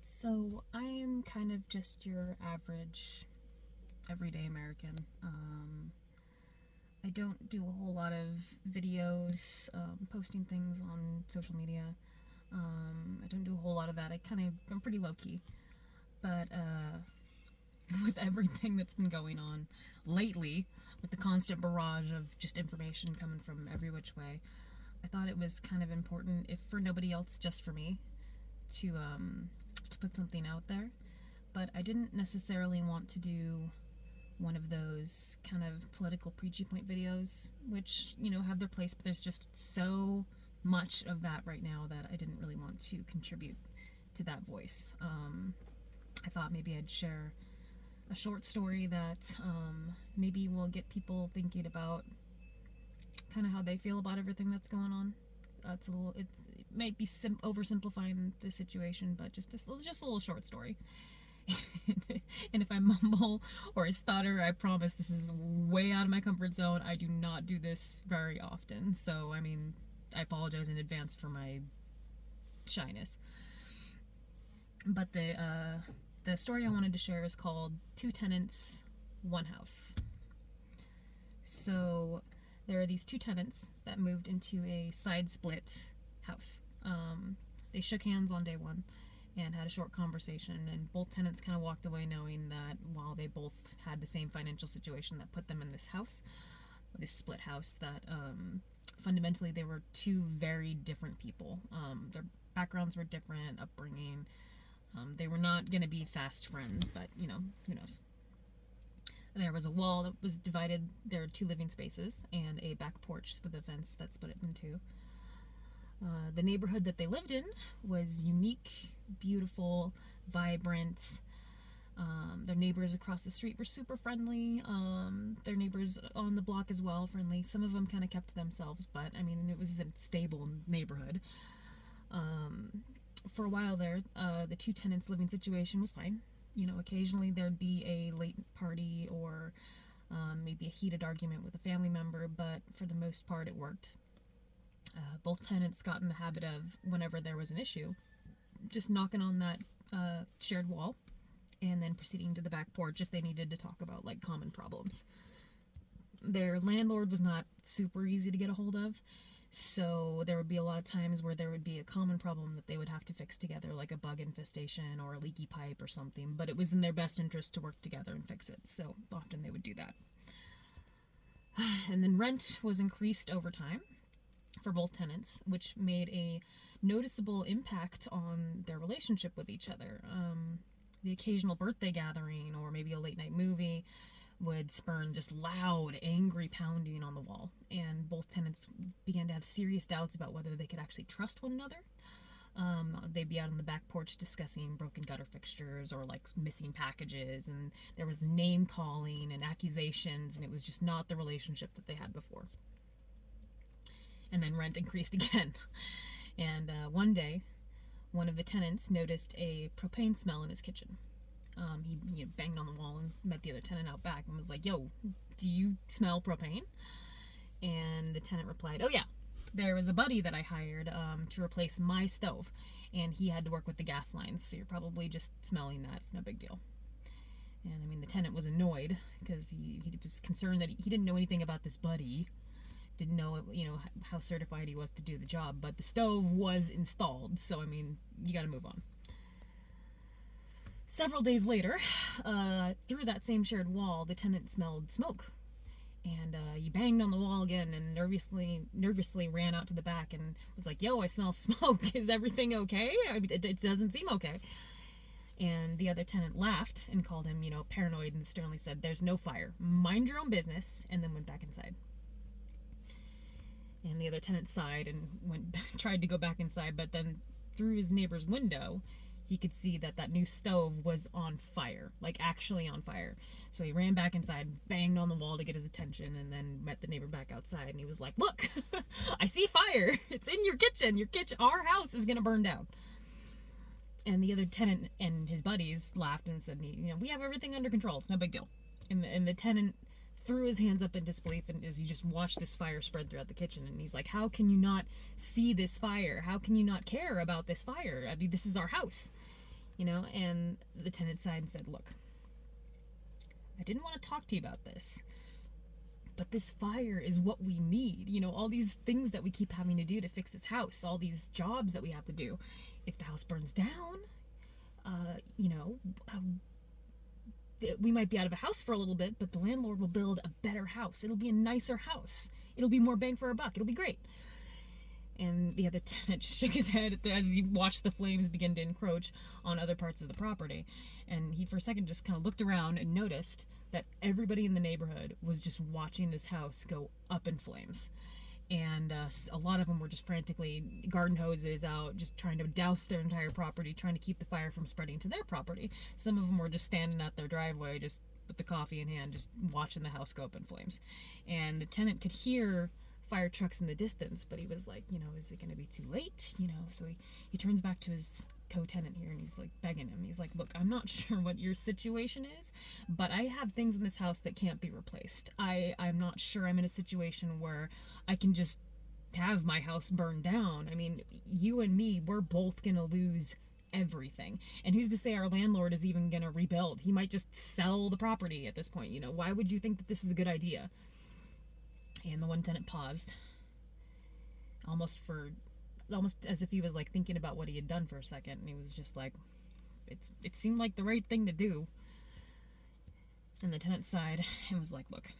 So I'm kind of just your average, everyday American. I don't do a whole lot of videos, posting things on social media. I don't do a whole lot of that. I'm pretty low key. But with everything that's been going on lately, with the constant barrage of just information coming from every which way, I thought it was kind of important, if for nobody else, just for me, to put something out there. But I didn't necessarily want to do one of those kind of political preachy point videos, which, have their place, but there's just so much of that right now that I didn't really want to contribute to that voice. I thought maybe I'd share a short story that maybe will get people thinking about kind of how they feel about everything that's going on. It might be oversimplifying the situation, but just a little short story. And if I mumble or stutter, I promise this is way out of my comfort zone. I do not do this very often, so I apologize in advance for my shyness. But the story I wanted to share is called Two Tenants, One House. So there are these two tenants that moved into a side split house. They shook hands on day one and had a short conversation, and both tenants kind of walked away knowing that while they both had the same financial situation that put them in this house, this split house, that fundamentally they were two very different people. Their backgrounds were different, upbringing. They were not going to be fast friends, but who knows. There was a wall that was divided their two living spaces and a back porch with a fence that split it in two. The neighborhood that they lived in was unique, beautiful, vibrant. Their neighbors across the street were super friendly. Their neighbors on the block as well, friendly. Some of them kind of kept to themselves, but it was a stable neighborhood. For a while there, the two tenants' living situation was fine. Occasionally there'd be a late party or maybe a heated argument with a family member, but for the most part it worked. Both tenants got in the habit of, whenever there was an issue, just knocking on that shared wall and then proceeding to the back porch if they needed to talk about common problems. Their landlord was not super easy to get a hold of, so there would be a lot of times where there would be a common problem that they would have to fix together, like a bug infestation or a leaky pipe or something, but it was in their best interest to work together and fix it, so often they would do that. And then rent was increased over time for both tenants, which made a noticeable impact on their relationship with each other. The occasional birthday gathering or maybe a late night movie would spurn just loud, angry pounding on the wall, and both tenants began to have serious doubts about whether they could actually trust one another. They'd be out on the back porch discussing broken gutter fixtures or missing packages, and there was name calling and accusations, and it was just not the relationship that they had before. And then rent increased again. And one day, one of the tenants noticed a propane smell in his kitchen. He banged on the wall and met the other tenant out back and was like, "Yo, do you smell propane?" And the tenant replied, "Oh yeah, there was a buddy that I hired to replace my stove, and he had to work with the gas lines, so you're probably just smelling that. It's no big deal." And the tenant was annoyed because he was concerned that he didn't know anything about this buddy, didn't know how certified he was to do the job, but the stove was installed, so you gotta move on. Several days later, through that same shared wall, the tenant smelled smoke, and he banged on the wall again and nervously ran out to the back and was like, "Yo, I smell smoke. Is everything okay? It doesn't seem okay." And the other tenant laughed and called him, paranoid, and sternly said, "There's no fire. Mind your own business," and then went back inside. And the other tenant sighed and tried to go back inside, but then through his neighbor's window, he could see that new stove was on fire, actually on fire. So he ran back inside, banged on the wall to get his attention, and then met the neighbor back outside, and he was like, "Look, I see fire. It's in your kitchen. Our house is going to burn down." And the other tenant and his buddies laughed and said, "We have everything under control. It's no big deal." And the tenant threw his hands up in disbelief, and as he just watched this fire spread throughout the kitchen, and he's like, "How can you not see this fire? How can you not care about this fire? This is our house." And the tenant side and said, look, I didn't want to talk to you about this, but this fire is what we need. All these things that we keep having to do to fix this house, all these jobs that we have to do. If the house burns down, uh, you know, uh, we might be out of a house for a little bit, but the landlord will build a better house. It'll be a nicer house. It'll be more bang for our buck. It'll be great. And the other tenant just shook his head as he watched the flames begin to encroach on other parts of the property. And he, for a second, just kind of looked around and noticed that everybody in the neighborhood was just watching this house go up in flames. And a lot of them were just frantically garden hoses out, just trying to douse their entire property, trying to keep the fire from spreading to their property. Some of them were just standing at their driveway, just with the coffee in hand, just watching the house go up in flames. And the tenant could hear fire trucks in the distance, but he was like, is it going to be too late? So he turns back to his co-tenant here and he's like begging him. He's like, look, I'm not sure what your situation is, but I have things in this house that can't be replaced. I'm not sure I'm in a situation where I can just have my house burned down. I mean, you and me, we're both going to lose everything. And who's to say our landlord is even going to rebuild? He might just sell the property at this point. Why would you think that this is a good idea? And the one tenant paused, almost as if he was like thinking about what he had done for a second, and he was just like, it seemed like the right thing to do. And the tenant sighed and was like, look,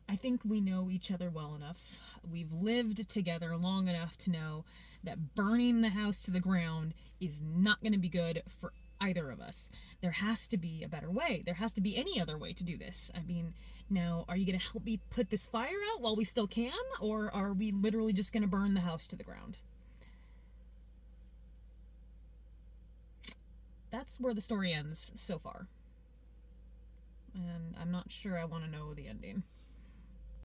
I think we know each other well enough. We've lived together long enough to know that burning the house to the ground is not going to be good for either of us. There has to be a better way. There has to be any other way to do this. I mean, now, are you going to help me put this fire out while we still can? Or are we literally just going to burn the house to the ground? That's where the story ends so far. And I'm not sure I want to know the ending.